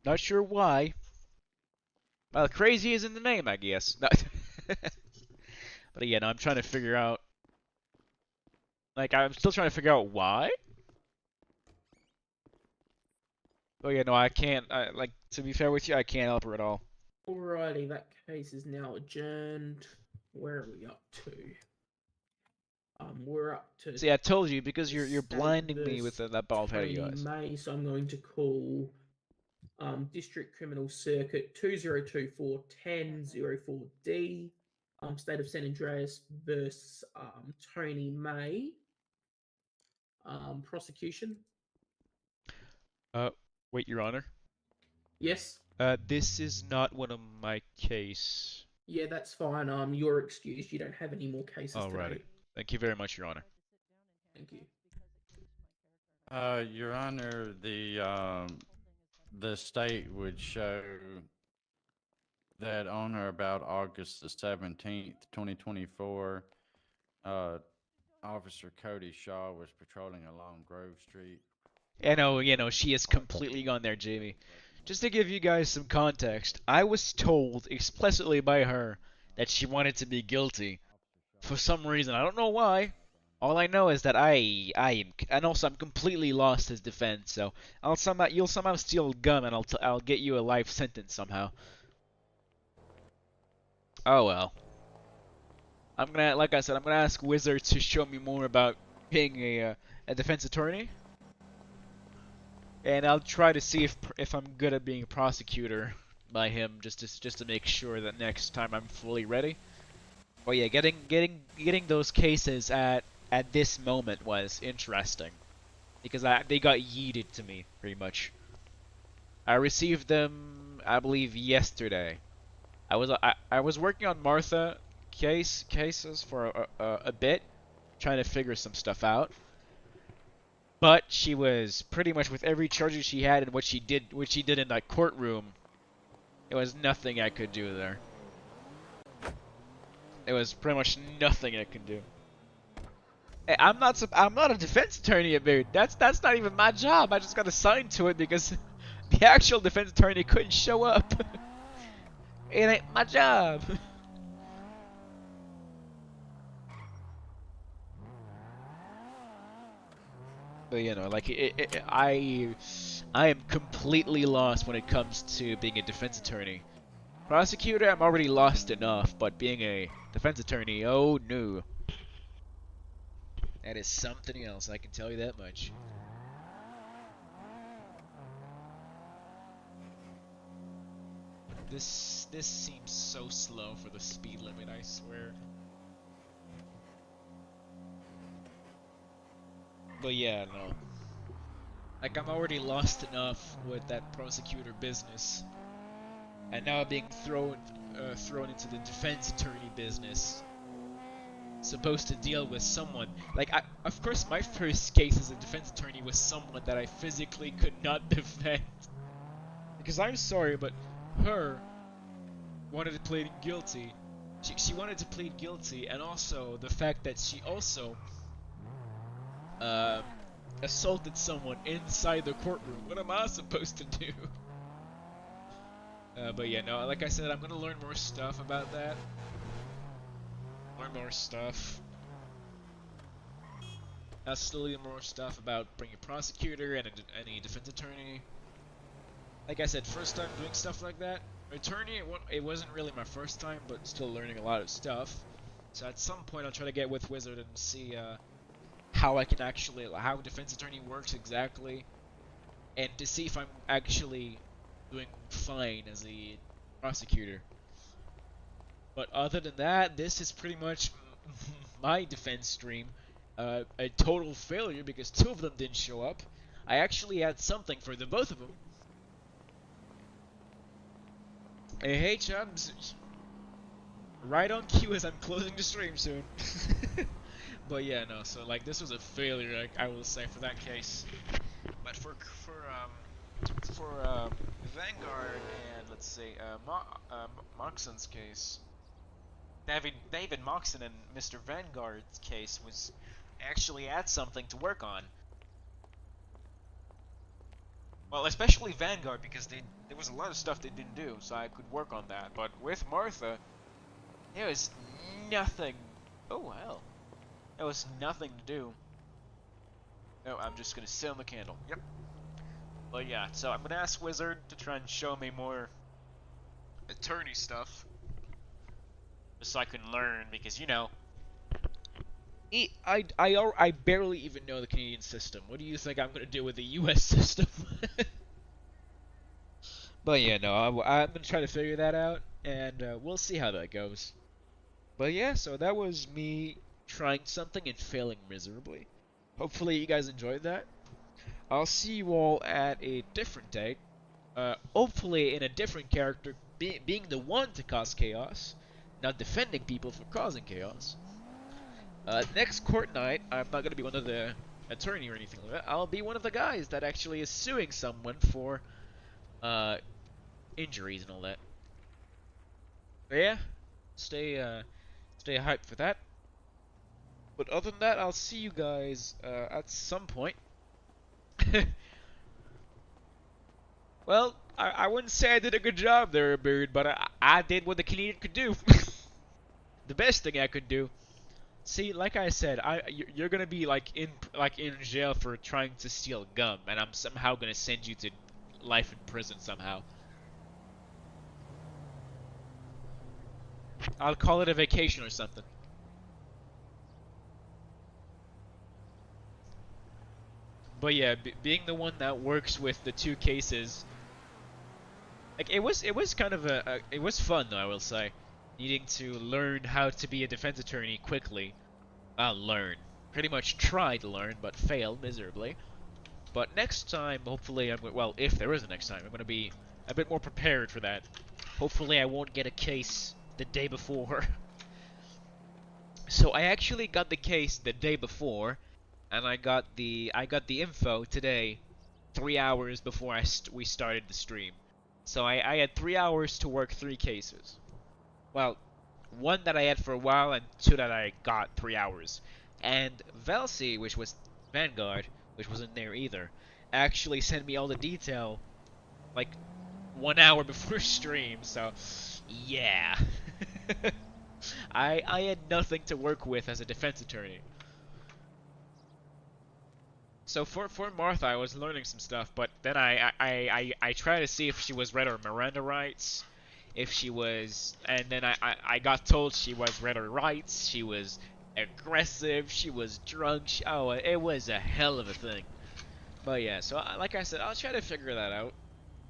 Not sure why. Well, crazy is in the name, I guess. No. But yeah, no, I'm trying to figure out. Like, I'm still trying to figure out why. Oh yeah, no, I can't. Like, to be fair with you, I can't help her at all. Alrighty, that case is now adjourned. Where are we up to? We're up to. See, I told you because you're State blinding me with versus that bald head of Tony yours. May, so I'm going to call District Criminal Circuit 2024-1004D, State of San Andreas versus Tony May. Prosecution. Wait, Your Honor. Yes. This is not one of my case. Yeah, that's fine. You're excused. You don't have any more cases Alrighty. today. Thank you very much, Your Honor. Thank you. Your Honor, the state would show that on or about August the 17th, 2024, Officer Cody Shaw was patrolling along Grove Street. She is completely gone there, Jamie. Just to give you guys some context, I was told explicitly by her that she wanted to be guilty. For some reason, I don't know why. All I know is that I am, and also I'm completely lost as defense. So you'll somehow steal a gun, and I'll get you a life sentence somehow. Oh well. Like I said, I'm gonna ask Wizard to show me more about being a defense attorney, and I'll try to see if I'm good at being a prosecutor by him, just to make sure that next time I'm fully ready. But yeah, getting those cases at this moment was interesting because they got yeeted to me pretty much. I received them, I believe, yesterday. I was working on Martha cases for a bit, trying to figure some stuff out. But she was pretty much with every charge she had and what she did in that courtroom. There was nothing I could do there. There was pretty much nothing I could do. Hey, I'm not a defense attorney, dude. That's not even my job. I just got assigned to it because the actual defense attorney couldn't show up. It ain't my job. But like I am completely lost when it comes to being a defense attorney. Prosecutor, I'm already lost enough, but being a defense attorney, oh no. That is something else, I can tell you that much. This seems so slow for the speed limit, I swear. But yeah, no. Like, I'm already lost enough with that prosecutor business. And now being thrown into the defense attorney business. Supposed to deal with someone. Like, of course, my first case as a defense attorney was someone that I physically could not defend. Because I'm sorry, but her wanted to plead guilty. She wanted to plead guilty, and also the fact that she also assaulted someone inside the courtroom. What am I supposed to do? But yeah, no, like I said, I'm gonna learn more stuff about that. Learn more stuff. I'll still learn more stuff about being a prosecutor and any defense attorney. Like I said, first time doing stuff like that. Attorney, it wasn't really my first time, but still learning a lot of stuff. So at some point, I'll try to get with Wizard and see how defense attorney works exactly, and to see if I'm actually doing fine as a prosecutor. But other than that, this is pretty much my defense stream. A total failure because 2 of them didn't show up. I actually had something for the both of them. Hey Chubbs, right on cue as I'm closing the stream soon. But yeah, no. So like, this was a failure, I will say, for that case. But for Vanguard and let's say Moxon's case, David Moxon and Mr. Vanguard's case was actually had something to work on. Well, especially Vanguard, because there was a lot of stuff they didn't do, so I could work on that. But with Martha, there was nothing. Oh hell, there was nothing to do. No, I'm just gonna sit on the candle. Yep. But yeah, so I'm gonna ask Wizard to try and show me more attorney stuff, just so I can learn, because I barely even know the Canadian system. What do you think I'm gonna do with the U.S. system? But yeah, no, I'm gonna try to figure that out, and we'll see how that goes. But yeah, so that was me trying something and failing miserably. Hopefully you guys enjoyed that. I'll see you all at a different date. Hopefully in a different character, being the one to cause chaos, not defending people for causing chaos. Next court night, I'm not gonna be one of the attorney or anything like that. I'll be one of the guys that actually is suing someone for injuries and all that. But yeah, stay hyped for that. But other than that, I'll see you guys at some point. Well, I wouldn't say I did a good job there, Beard, but I did what the Canadian could do. The best thing I could do. See, like I said, you're gonna be like in jail for trying to steal gum, and I'm somehow gonna send you to life in prison somehow. I'll call it a vacation or something. But yeah, being the one that works with the two cases, like it was kind of it was fun though, I will say, needing to learn how to be a defense attorney quickly. Learn. Pretty much tried to learn, but failed miserably. But next time, hopefully, well, if there is a next time, I'm going to be a bit more prepared for that. Hopefully I won't get a case the day before. So I actually got the case the day before, and I got the info today, 3 hours before we started the stream. So I had 3 hours to work 3 cases. Well, one that I had for a while, and 2 that I got 3 hours. And Velsi, which was Vanguard, which wasn't there either, actually sent me all the detail, like, 1 hour before stream, so, yeah. I had nothing to work with as a defense attorney. So for Martha, I was learning some stuff, but then I tried to see if she was read her Miranda rights, if she was, and then I got told she was read her rights, she was aggressive, she was drunk, oh, it was a hell of a thing. But yeah, so like I said, I'll try to figure that out.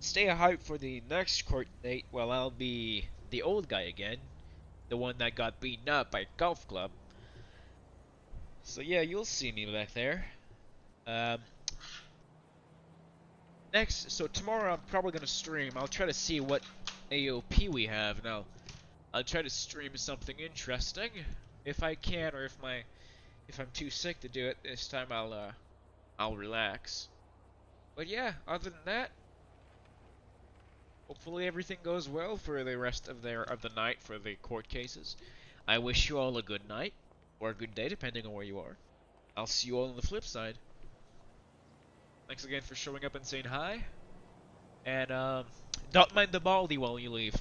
Stay hyped for the next court date. Well, I'll be the old guy again, the one that got beaten up by golf club. So yeah, you'll see me back there. Next, so tomorrow I'm probably gonna stream. I'll try to see what AOP we have, and I'll try to stream something interesting if I can, or if I'm too sick to do it this time, I'll relax. But yeah, other than that, hopefully everything goes well for the rest of the night for the court cases. I wish you all a good night or a good day, depending on where you are. I'll see you all on the flip side. Thanks again for showing up and saying hi. And don't mind the Baldy while you leave.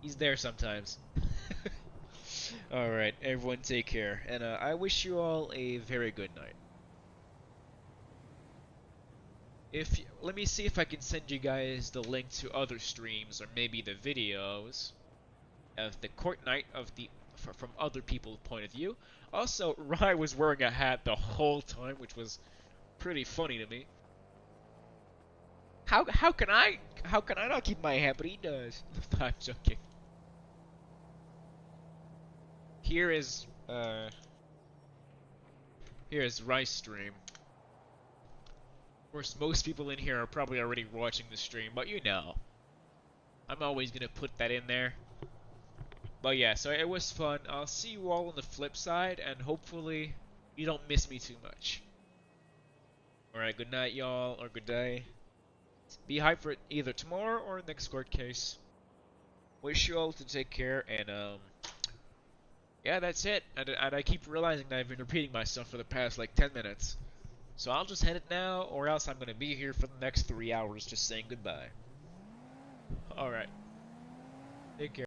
He's there sometimes. Alright, everyone take care. And I wish you all a very good night. Let me see if I can send you guys the link to other streams, or maybe the videos of the court night from other people's point of view. Also, Rye was wearing a hat the whole time, which was pretty funny to me. How can I not keep my hat, but he does. I'm joking. Here is Rye's stream. Of course, most people in here are probably already watching the stream, but you know, I'm always gonna put that in there. But yeah, so it was fun. I'll see you all on the flip side, and hopefully you don't miss me too much. Alright, good night, y'all, or good day. Be hyped for it either tomorrow or next court case. Wish you all to take care, and yeah, that's it. And I keep realizing that I've been repeating myself for the past like 10 minutes. So I'll just head it now, or else I'm gonna be here for the next 3 hours just saying goodbye. Alright. Take care.